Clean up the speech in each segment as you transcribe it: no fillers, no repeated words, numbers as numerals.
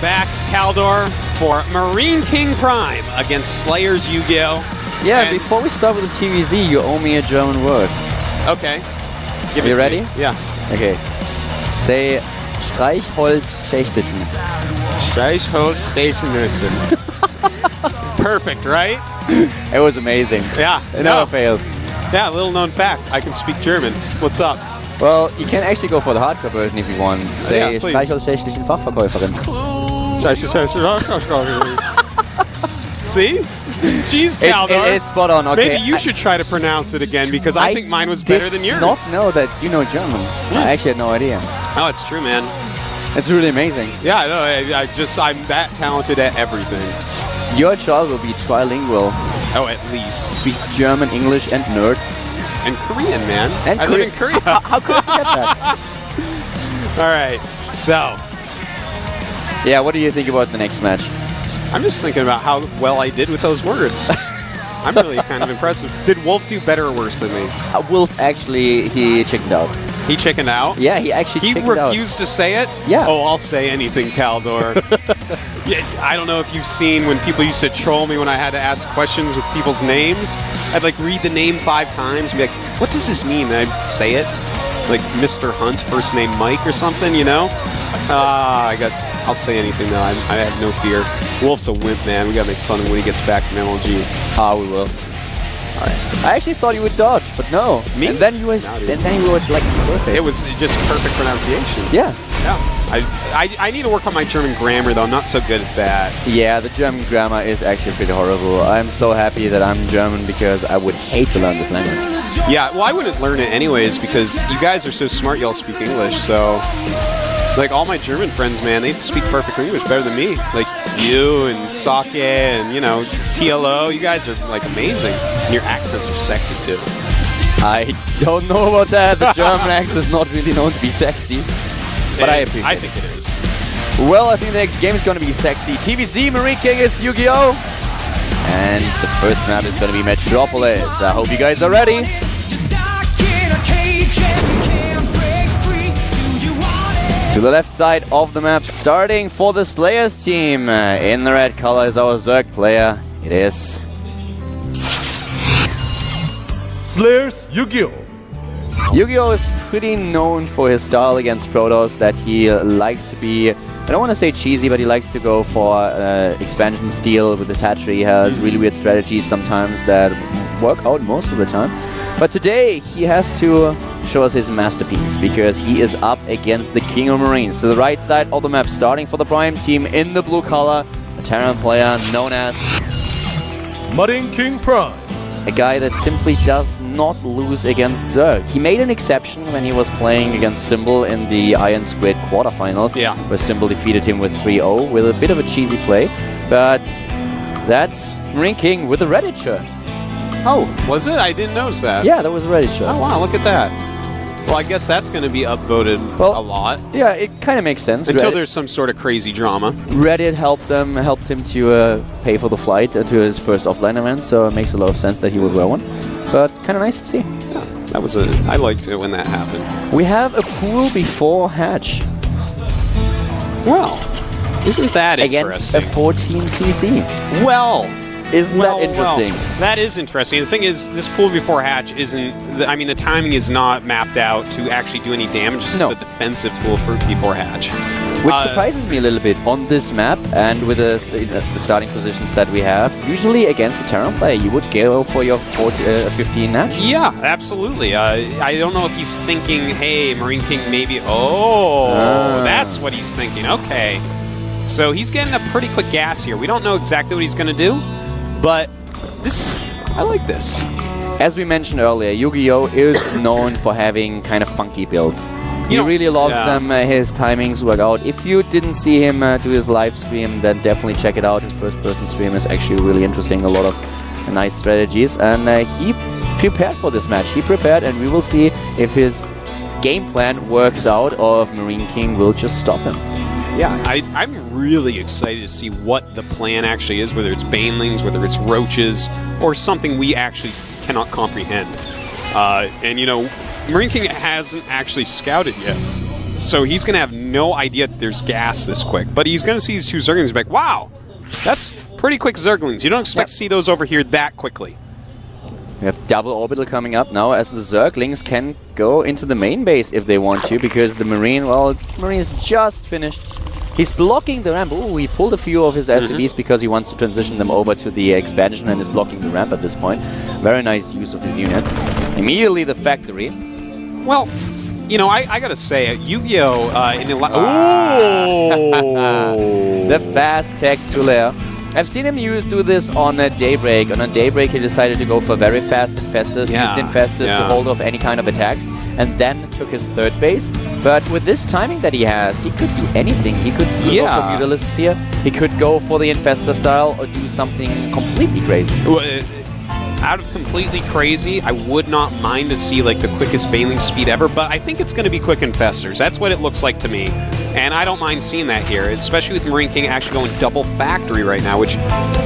back, Kaldor, for Marine King Prime against Slayers Yu-Gi-Oh! Yeah, And before we start with the TVZ, you owe me a German word. Okay. Give Are you ready? Me. Yeah. Okay. Say Streichholz-Schächtelchen. Streichholz-Schächtelchen. Perfect, right? It was amazing. Yeah. It never fails. Yeah, little known fact. I can speak German. What's up? Well, you can actually go for the hardcore version if you want. Say please. Streichholz-Schächtelchen Fachverkäuferin. See? Jeez, Kaldor. It's spot on. Okay. Maybe you should try to pronounce it again because I think mine was better than yours. I did not know that you know German. I actually had no idea. Oh, it's true, man. It's really amazing. Yeah, no, I'm that talented at everything. Your child will be trilingual. Oh, at least. Speaks German, English, and nerd. And Korean, man. And I live in Korea. How could I forget that? All right, so. Yeah, what do you think about the next match? I'm just thinking about how well I did with those words. I'm really kind of impressive. Did Wolf do better or worse than me? Wolf actually, he chickened out. He chickened out? Yeah, he actually chickened out. He refused to say it? Yeah. Oh, I'll say anything, Kaldor. Yeah, I don't know if you've seen when people used to troll me when I had to ask questions with people's names. I'd like read the name 5 times and be like, what does this mean? And I'd say it. Like Mr. Hunt, first name Mike or something, you know? I'll say anything though. I have no fear. Wolf's a wimp, man. We gotta make fun of him when he gets back from LG. Ah, we will. Alright. I actually thought you would dodge, but no. Me? And then you were like perfect. It was just perfect pronunciation. Yeah. Yeah. I need to work on my German grammar though. I'm not so good at that. Yeah, the German grammar is actually pretty horrible. I'm so happy that I'm German because I would hate to learn this language. Yeah, well I wouldn't learn it anyways because you guys are so smart y'all speak English, so like all my German friends, man, they speak perfect English better than me. Like you and Sake and, you know, TLO, you guys are like amazing. And your accents are sexy too. I don't know about that. The German accent is not really known to be sexy. But I appreciate it. I think it is. Well, I think the next game is going to be sexy. TVZ Marine King is Yu-Gi-Oh! And the first map is going to be Metropolis. I hope you guys are ready. To the left side of the map, starting for the Slayers team. In the red color is our Zerg player. It is Slayers Yu-Gi-Oh! Yu-Gi-Oh! Is pretty known for his style against Protoss, that he likes to be, I don't want to say cheesy, but he likes to go for expansion steel with his hatchery. He has really weird strategies sometimes that work out most of the time. But today he has to show us his masterpiece because he is up against the King of Marines. To the right side of the map, starting for the Prime team in the blue color, a Terran player known as Marine King Prime. A guy that simply does not lose against Zerg. He made an exception when he was playing against Symbol in the Iron Squid quarterfinals, where Symbol defeated him with 3-0 with a bit of a cheesy play. But that's Marine King with a Reddit shirt. Oh, was it? I didn't notice that. Yeah, that was a Reddit shirt. Oh, wow, look at that. Well, I guess that's going to be upvoted a lot. Yeah, it kind of makes sense. Until there's some sort of crazy drama. Reddit helped him to pay for the flight to his first offline event, so it makes a lot of sense that he would wear one. But kind of nice to see. Yeah, that was I liked it when that happened. We have a pool before hatch. Well, isn't that against interesting? A 14cc. Well, isn't that interesting? Well, that is interesting. The thing is, this pool before hatch isn't. I mean, the timing is not mapped out to actually do any damage. It's just a defensive pool for before hatch. Which surprises me a little bit on this map and with the starting positions that we have. Usually against a Terran player, you would go for your 15 match. Yeah, absolutely. I don't know if he's thinking, hey, Marine King maybe. Oh, that's what he's thinking. Okay. So he's getting a pretty quick gas here. We don't know exactly what he's going to do, but I like this. As we mentioned earlier, Yu-Gi-Oh! Is known for having kind of funky builds. He really loves them. His timings work out. If you didn't see him do his live stream, then definitely check it out. His first-person stream is actually really interesting. A lot of nice strategies. And he prepared for this match. He prepared, and we will see if his game plan works out or if Marine King will just stop him. Yeah, I'm really excited to see what the plan actually is, whether it's banelings, whether it's roaches, or something we actually cannot comprehend. And, you know, Marine King hasn't actually scouted yet. So he's going to have no idea that there's gas this quick. But he's going to see these 2 Zerglings and be like, wow, that's pretty quick Zerglings. You don't expect to see those over here that quickly. We have double orbital coming up now, as the Zerglings can go into the main base if they want to, because the Marine, well, the Marine is just finished. He's blocking the ramp. Ooh, he pulled a few of his SCVs because he wants to transition them over to the expansion and is blocking the ramp at this point. Very nice use of these units. Immediately the factory. Well, you know, I gotta say, Yu-Gi-Oh! In the The fast tech to lair. I've seen him do this on a Daybreak. On a Daybreak, he decided to go for very fast Infestors, used Infestors to hold off any kind of attacks, and then took his 3rd base. But with this timing that he has, he could do anything. He could go for Mutalisks here, he could go for the Infestor style, or do something completely crazy. Out of completely crazy, I would not mind to see like the quickest bailing speed ever, but I think it's going to be quick Infestors. That's what it looks like to me. And I don't mind seeing that here, especially with Marine King actually going double factory right now, which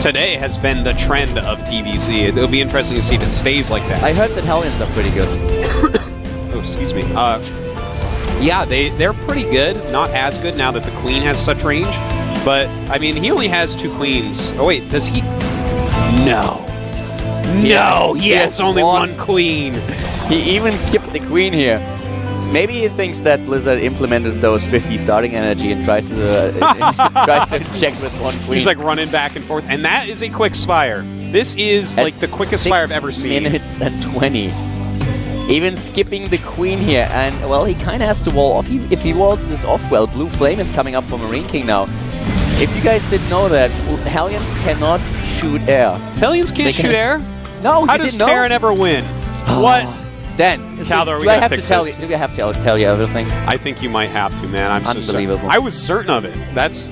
today has been the trend of TVZ. It'll be interesting to see if it stays like that. I heard that Hellions are pretty good. Oh, excuse me. Yeah, they're pretty good. Not as good now that the Queen has such range. But, I mean, he only has 2 Queens. Oh, wait, does he? No. No, he has only 1 Queen. He even skipped the Queen here. Maybe he thinks that Blizzard implemented those 50 starting energy and tries to check with 1 Queen. He's like running back and forth, and that is a quick Spire. This is like the quickest Spire I've ever seen. 6 minutes and 20. Even skipping the Queen here, and well, he kind of has to wall off. If he walls this off well, Blue Flame is coming up for Marine King now. If you guys didn't know that, Hellions cannot shoot air. Hellions can't shoot air? No, how does Terran ever win? What? Dan, Caldor, do I have to tell you? Do I have to tell you everything? I think you might have to, man. I'm unbelievable. So certain. I was certain of it. That's.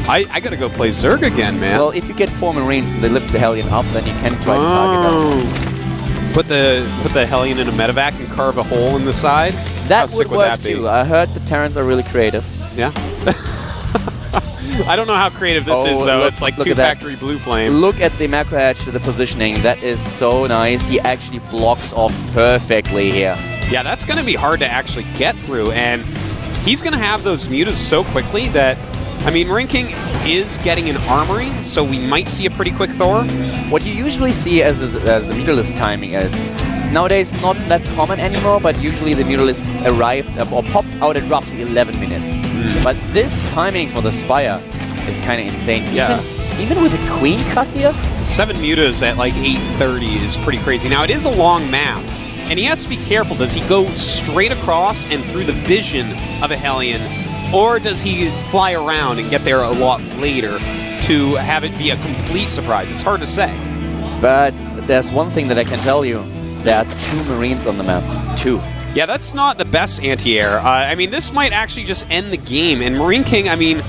I gotta go play Zerg again, man. Well, if you get 4 Marines and they lift the Hellion up, then you can try to target them. Put the Hellion in a medevac and carve a hole in the side. That would work too. I heard the Terrans are really creative. Yeah. I don't know how creative this is, though. It's like 2 factory Blue Flame. Look at the macro edge to the positioning. That is so nice. He actually blocks off perfectly here. Yeah, that's going to be hard to actually get through, and he's going to have those mutas so quickly that, I mean, Marine King is getting an armory, so we might see a pretty quick Thor. What you usually see as a mutalist timing is, nowadays not that common anymore, but usually the mutalist arrived or popped out at roughly 11 minutes. But this timing for the Spire is kind of insane. Even with the Queen cut here? 7 mutas at like 8:30 is pretty crazy. Now, it is a long map, and he has to be careful. Does he go straight across and through the vision of a Hellion, or does he fly around and get there a lot later to have it be a complete surprise? It's hard to say. But there's one thing that I can tell you. There are 2 Marines on the map. 2. Yeah, that's not the best anti-air. I mean, this might actually just end the game. And Marine King, I mean,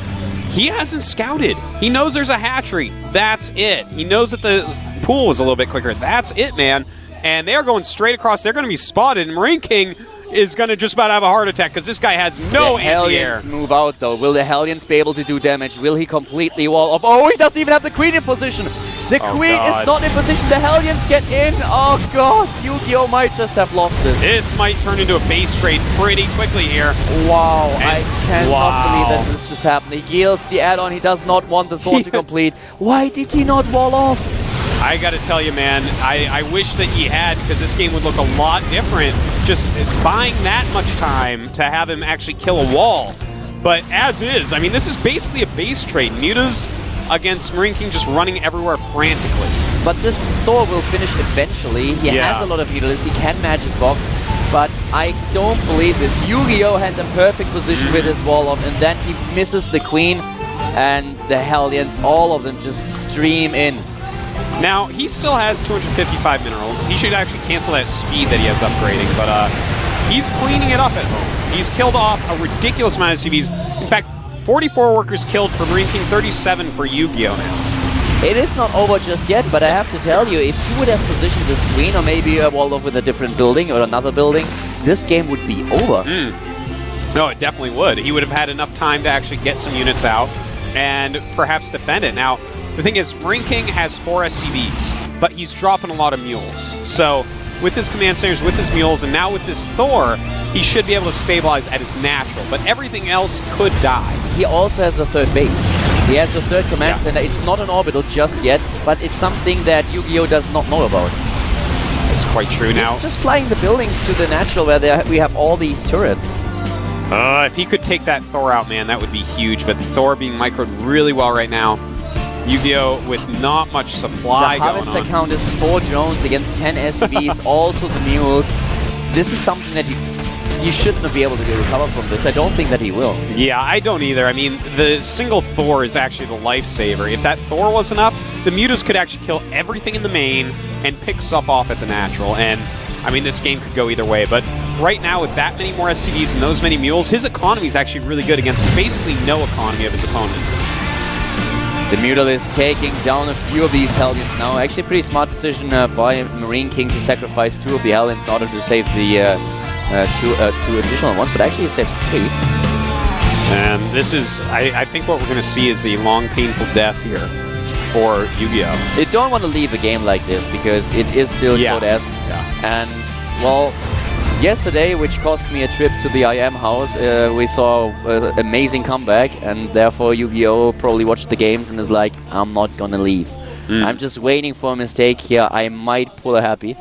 he hasn't scouted. He knows there's a hatchery. That's it. He knows that the pool was a little bit quicker. That's it, man. And they are going straight across. They're going to be spotted. And Marine King is going to just about have a heart attack because this guy has no anti-air. Hellions move out, though. Will the Hellions be able to do damage? Will he completely wall off? Oh, he doesn't even have the Queen in position. The Queen is not in position. The Hellions get in. Oh, God. Yu-Gi-Oh! Might just have lost this. This might turn into a base trade pretty quickly here. Wow. I cannot believe that this just happened. He yields the add-on. He does not want the Thor to complete. Why did he not wall off? I got to tell you, man, I wish that he had, because this game would look a lot different just buying that much time to have him actually kill a wall. But as is, I mean, this is basically a base trade. Mutas against Marine King just running everywhere frantically. But this Thor will finish eventually. He has a lot of utilities. He can magic box. But I don't believe this. Yu-Gi-Oh! Had the perfect position with his wall off, and then he misses the Queen, and the Hellions, all of them just stream in. Now, he still has 255 minerals. He should actually cancel that speed that he has upgrading, but he's cleaning it up at home. He's killed off a ridiculous amount of CVs. In fact, 44 workers killed for Marine King, 37 for Yu-Gi-Oh! Now. It is not over just yet, but I have to tell you, if you would have positioned this Queen, or maybe walled off with a different building or another building, this game would be over. No, it definitely would. He would have had enough time to actually get some units out and perhaps defend it. Now, The thing is, Marine King has 4 SCVs, but he's dropping a lot of mules. So with his command centers, with his mules, and now with this Thor, he should be able to stabilize at his natural, but everything else could die. He also has a third base. He has the third command center. It's not an orbital just yet, but it's something that Yu-Gi-Oh! Does not know about. It's quite true now. He's just flying the buildings to the natural where we have all these turrets. If he could take that Thor out, man, that would be huge. But Thor being microed really well right now. Yu-Gi-Oh! With not much supply going on. The harvester count is 4 drones against 10 SCVs, also the mules. This is something that you shouldn't be able to recover from this. I don't think that he will. Yeah, I don't either. I mean, the single Thor is actually the lifesaver. If that Thor wasn't up, the mutas could actually kill everything in the main and pick stuff off at the natural. And, I mean, this game could go either way. But right now, with that many more SCVs and those many mules, his economy is actually really good against basically no economy of his opponent. The Mutal is taking down a few of these Hellions now. Actually, a pretty smart decision by Marine King to sacrifice 2 of the Hellions in order to save the two additional ones, but actually he saves 3. And this is, I think what we're going to see is a long, painful death here for Yu-Gi-Oh! You don't want to leave a game like this because it is still Code-esque. And, well, yesterday, which cost me a trip to the IM house, we saw an amazing comeback, and therefore Yu-Gi-Oh! Probably watched the games and is like, I'm not going to leave. I'm just waiting for a mistake here. I might pull a happy.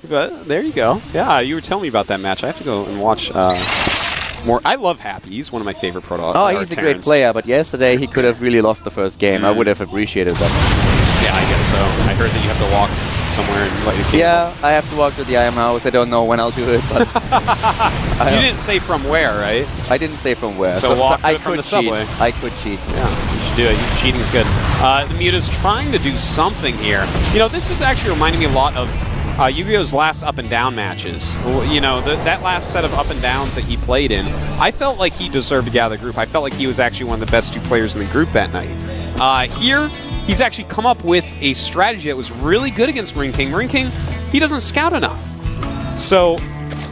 But there you go. Yeah, you were telling me about that match. I have to go and watch more. I love Happy. He's one of my favorite proto. Oh, he's a great player, but yesterday he could have really lost the first game. I would have appreciated that. Yeah, I guess so. I heard that you have to walk somewhere and let your kid walk. I have to walk to the IM house. I don't know when I'll do it, but... You didn't say from where, right? I didn't say from where. So walk to it from the subway. I could cheat. Yeah, you should do it. Cheating's good. The Muta's trying to do something here. You know, this is actually reminding me a lot of Yu-Gi-Oh's last up and down matches. You know, that last set of up and downs that he played in, I felt like he deserved to get out of the group. I felt like he was actually one of the best 2 players in the group that night. Here, he's actually come up with a strategy that was really good against Marine King. Marine King, he doesn't scout enough. So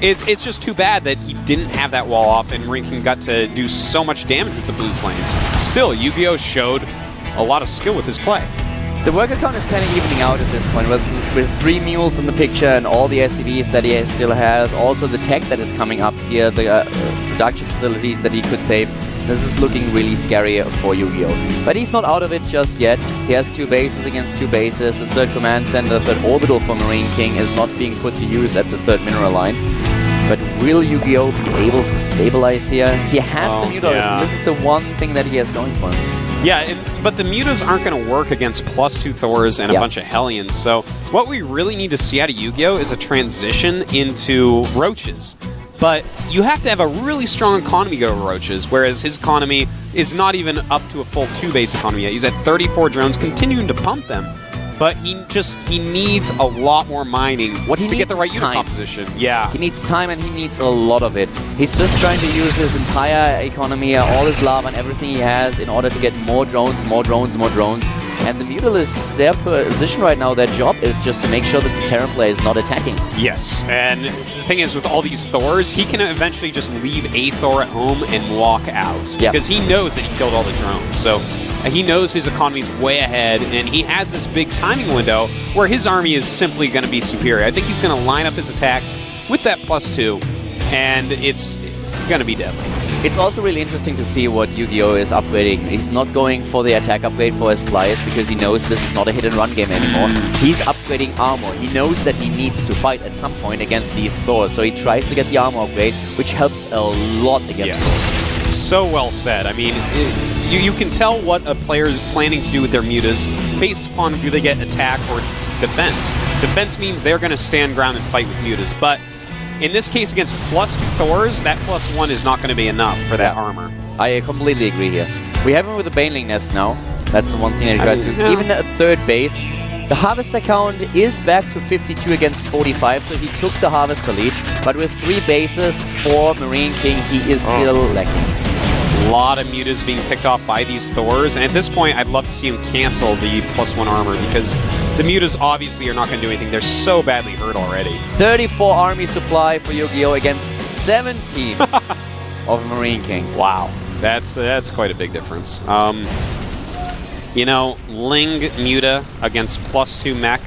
it's just too bad that he didn't have that wall off and Marine King got to do so much damage with the blue flames. Still, Yu-Gi-Oh showed a lot of skill with his play. The worker count is kind of evening out at this point, with 3 mules in the picture and all the SCVs that he still has, also the tech that is coming up here, the production facilities that he could save. This is looking really scary for Yu-Gi-Oh! But he's not out of it just yet. He has 2 bases against 2 bases. The 3rd command center, the 3rd orbital for Marine King is not being put to use at the 3rd mineral line. But will Yu-Gi-Oh! Be able to stabilize here? He has the Mutalisk, and this is the one thing that he has going for him. Yeah, but the Mutas aren't going to work against +2 Thors and a bunch of Hellions. So what we really need to see out of Yu-Gi-Oh! Is a transition into Roaches. But you have to have a really strong economy to go to Roaches, whereas his economy is not even up to a full 2-base economy yet. He's at 34 drones, continuing to pump them. But he needs a lot more mining to get the right unit composition. Yeah. He needs time, and he needs a lot of it. He's just trying to use his entire economy, all his lava and everything he has in order to get more drones, more drones, more drones. And the Mutalists, their position right now, their job is just to make sure that the Terran player is not attacking. Yes, and the thing is, with all these Thors, he can eventually just leave a Thor at home and walk out. Because he knows that he killed all the drones. So he knows his economy is way ahead, and he has this big timing window where his army is simply going to be superior. I think he's going to line up his attack with that +2, and it's going to be deadly. It's also really interesting to see what Yu-Gi-Oh! Is upgrading. He's not going for the attack upgrade for his flyers because he knows this is not a hit-and-run game anymore. He's upgrading armor. He knows that he needs to fight at some point against these Thors, so he tries to get the armor upgrade, which helps a lot against them. So well said. I mean, you can tell what a player is planning to do with their mutas based upon do they get attack or defense. Defense means they're going to stand ground and fight with mutas, but in this case, against +2 Thors, that +1 is not going to be enough for that armor. I completely agree here. We have him with the Baneling Nest now. That's the one thing that he tries to do. Even at 3rd base, the Harvester count is back to 52 against 45, so he took the Harvester lead. But with 3 bases for Marine King, he is still lacking. A lot of mutas being picked off by these Thors, and at this point, I'd love to see him cancel the +1 armor because the mutas obviously are not going to do anything. They're so badly hurt already. 34 army supply for Yu-Gi-Oh! Against 17 of Marine King. Wow, that's quite a big difference. You know, Ling Muta against +2 mech.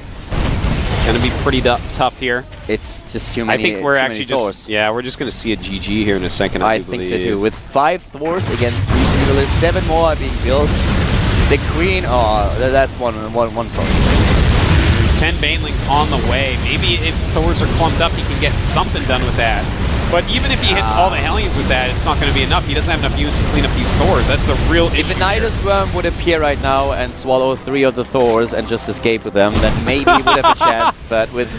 It's going to be pretty tough here. It's just too many. I think we're actually Thors. we're just going to see a GG here in a second. I think so too. With 5 Thors against 3 Mutalisks, 7 more are being built. The Queen, that's one song. 10 Banelings on the way. Maybe if Thors are clumped up, he can get something done with that. But even if he hits all the Hellions with that, it's not going to be enough. He doesn't have enough units to clean up these Thors. That's the real issue. If a Nidus Worm would appear right now and swallow 3 of the Thors and just escape with them, then maybe he would have a chance. But with...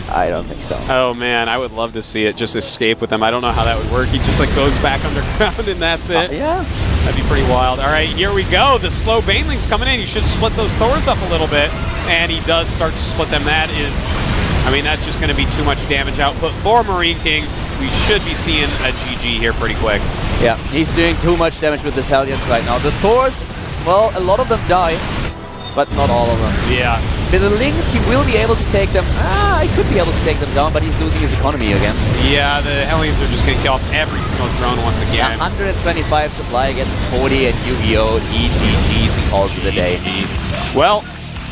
I don't think so. Oh man, I would love to see it just escape with them. I don't know how that would work. He just like goes back underground and that's it. Yeah. That'd be pretty wild. All right, here we go. The slow Baneling's coming in. He should split those Thors up a little bit. And he does start to split them. That is, I mean, that's just going to be too much damage output for Marine King. We should be seeing a GG here pretty quick. Yeah, he's doing too much damage with his Hellions right now. The Thors, well, a lot of them die, but not all of them. Yeah. With the Lings, he will be able to take them. He could be able to take them down, but he's losing his economy again. Yeah, the Hellions are just going to kill off every single drone once again. 125 supply against 40 and Yu-Gi-Oh! GG's, he calls it a day. Well,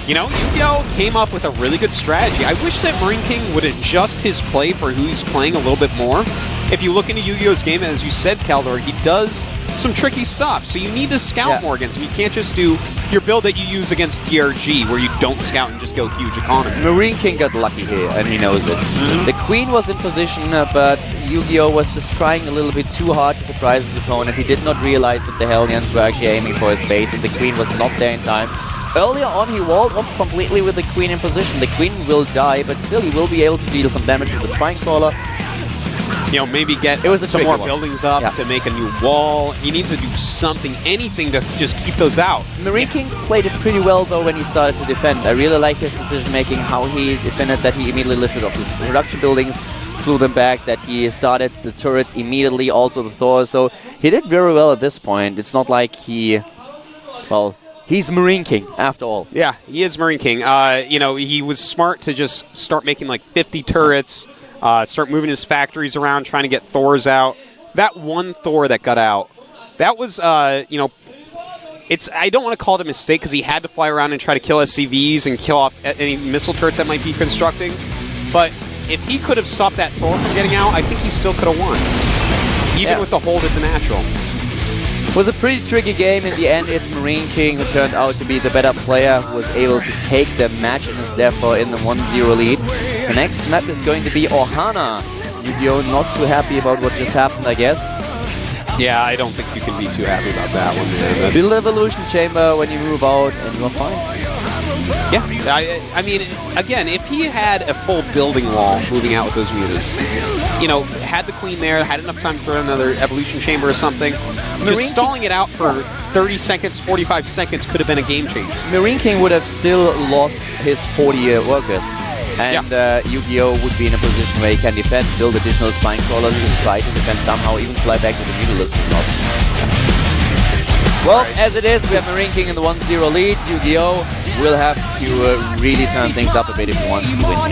you know, Yu-Gi-Oh! Came up with a really good strategy. I wish that Marine King would adjust his play for who he's playing a little bit more. If you look into Yu-Gi-Oh!'s game, as you said, Kaldor, he does some tricky stuff, so you need to scout more against him. You can't just do your build that you use against DRG, where you don't scout and just go huge economy. Marine King got lucky here, and he knows it. The Queen was in position, but Yu-Gi-Oh! Was just trying a little bit too hard to surprise his opponent. He did not realize that the Hellions were actually aiming for his base, and the Queen was not there in time. Earlier on, he walled off completely with the Queen in position. The Queen will die, but still he will be able to deal some damage with the Spine Crawler. You know, maybe get some more buildings up to make a new wall. He needs to do something, anything to just keep those out. Marine King played it pretty well, though, when he started to defend. I really like his decision-making, how he defended, that he immediately lifted off his production buildings, flew them back, that he started the turrets immediately, also the Thor. So he did very well at this point. It's not like he... Well... He's Marine King, after all. Yeah, he is Marine King. You know, he was smart to just start making like 50 turrets, start moving his factories around, trying to get Thors out. That one Thor that got out, that was, you know, I don't want to call it a mistake because he had to fly around and try to kill SCVs and kill off any missile turrets that might be constructing. But if he could have stopped that Thor from getting out, I think he still could have won. Even with the hold at the natural. It was a pretty tricky game. In the end, it's Marine King who turned out to be the better player, who was able to take the match and is therefore in the 1-0 lead. The next map is going to be Ohana. Yu-Gi-Oh! Not too happy about what just happened, I guess. Yeah, I don't think you can be too happy about that one, man. Build Evolution Chamber when you move out and you're fine. Yeah, I mean, again, if he had a full building wall moving out with those mutas, you know, had the Queen there, had enough time to throw another Evolution Chamber or something, just stalling it out for 30 seconds, 45 seconds could have been a game changer. Marine King would have still lost his 40 workers. And Yu-Gi-Oh! Would be in a position where he can defend, build additional Spine Crawlers, just try to defend somehow, even fly back with the Mutalisks as well. Well, as it is, we have Marine King in the 1-0 lead. Yu-Gi-Oh! Will have to really turn things up a bit if he wants to win.